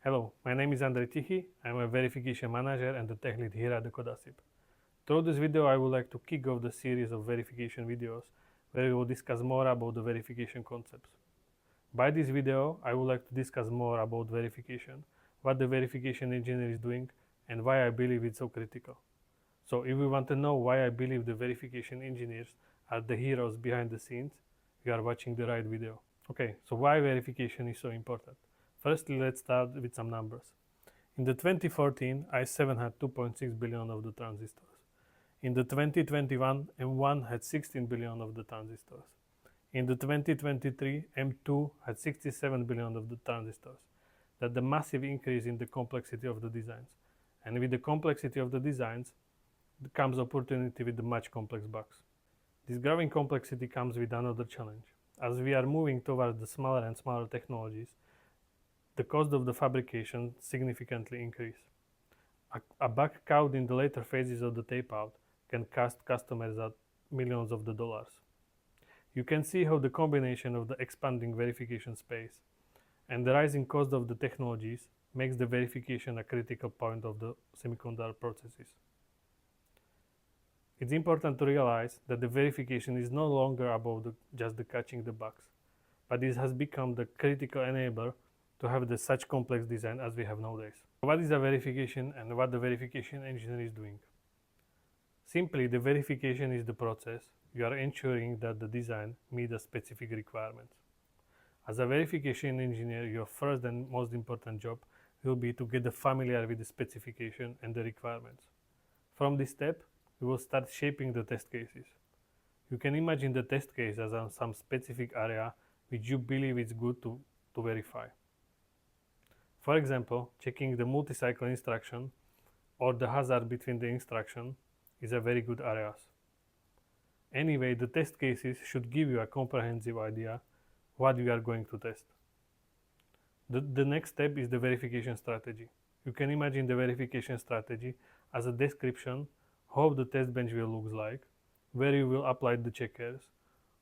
Hello, my name is Andrej Tichy. I'm a verification manager and the tech lead here at the Codasip. Through this video, I would like to kick off the series of verification videos where we will discuss more about the verification concepts. By this video, I would like to discuss more about verification, what the verification engineer is doing, and why I believe it's so critical. So if you want to know why I believe the verification engineers are the heroes behind the scenes, you are watching the right video. Okay, so why verification is so important? Firstly, let's start with some numbers. In the 2014, i7 had 2.6 billion of the transistors. In the 2021, M1 had 16 billion of the transistors. In the 2023, M2 had 67 billion of the transistors. That's the massive increase in the complexity of the designs. And with the complexity of the designs, comes opportunity with the much complex bugs. This growing complexity comes with another challenge. As we are moving towards the smaller and smaller technologies, the cost of the fabrication significantly increase. A bug caught in the later phases of the tape-out can cost customers at millions of the dollars. You can see how the combination of the expanding verification space and the rising cost of the technologies makes the verification a critical point of the semiconductor processes. It's important to realize that the verification is no longer about just catching the bugs, but it has become the critical enabler to have such complex design as we have nowadays. What is a verification and what the verification engineer is doing? Simply, the verification is the process. You are ensuring that the design meets the specific requirements. As a verification engineer, your first and most important job will be to get familiar with the specification and the requirements. From this step, you will start shaping the test cases. You can imagine the test case as some specific area which you believe is good to verify. For example, checking the multi-cycle instruction or the hazard between the instruction is a very good area. Anyway, the test cases should give you a comprehensive idea what you are going to test. The next step is the verification strategy. You can imagine the verification strategy as a description how the test bench will look like, where you will apply the checkers,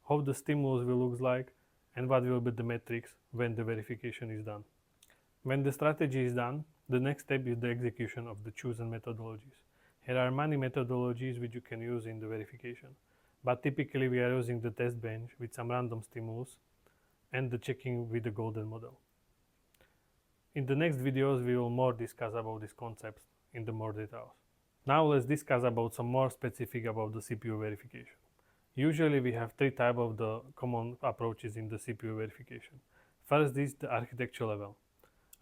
how the stimulus will look like, and what will be the metrics when the verification is done. When the strategy is done, the next step is the execution of the chosen methodologies. Here are many methodologies which you can use in the verification, but typically we are using the test bench with some random stimulus and the checking with the golden model. In the next videos, we will more discuss about these concepts in the more details. Now let's discuss about some more specific about the CPU verification. Usually we have three types of the common approaches in the CPU verification. First is the architecture level.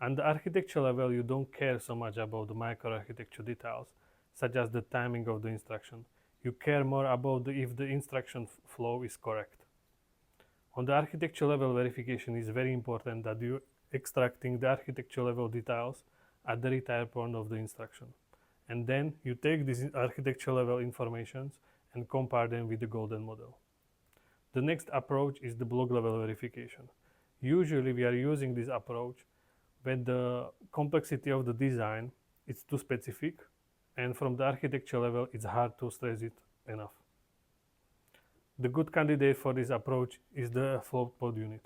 At the architecture level, you don't care so much about the microarchitecture details, such as the timing of the instruction. You care more about if the instruction flow is correct. On the architecture level verification, is very important that you extracting the architecture level details at the retire point of the instruction. And then you take these architecture level informations and compare them with the golden model. The next approach is the block level verification. Usually we are using this approach when the complexity of the design is too specific, and from the architecture level it's hard to stress it enough. The good candidate for this approach is the float pod unit.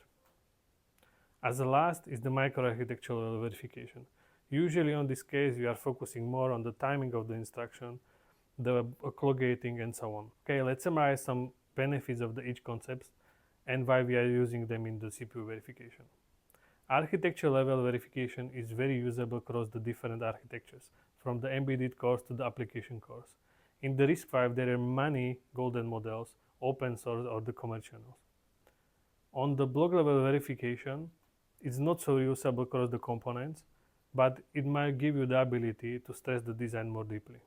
As the last is the microarchitecture level verification. Usually on this case we are focusing more on the timing of the instruction, the clock gating and so on. Okay, let's summarize some benefits of each concepts and why we are using them in the CPU verification. Architecture level verification is very usable across the different architectures, from the embedded cores to the application cores. In the RISC-V, there are many golden models, open source or the commercial. On the block level verification, it's not so usable across the components, but it might give you the ability to stress the design more deeply.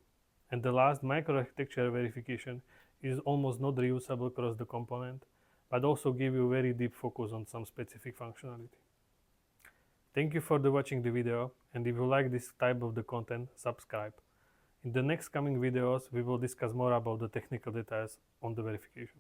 And the last, microarchitecture verification, is almost not reusable across the component, but also give you very deep focus on some specific functionality. Thank you for watching the video, and if you like this type of the content, subscribe. In the next coming videos, we will discuss more about the technical details on the verification.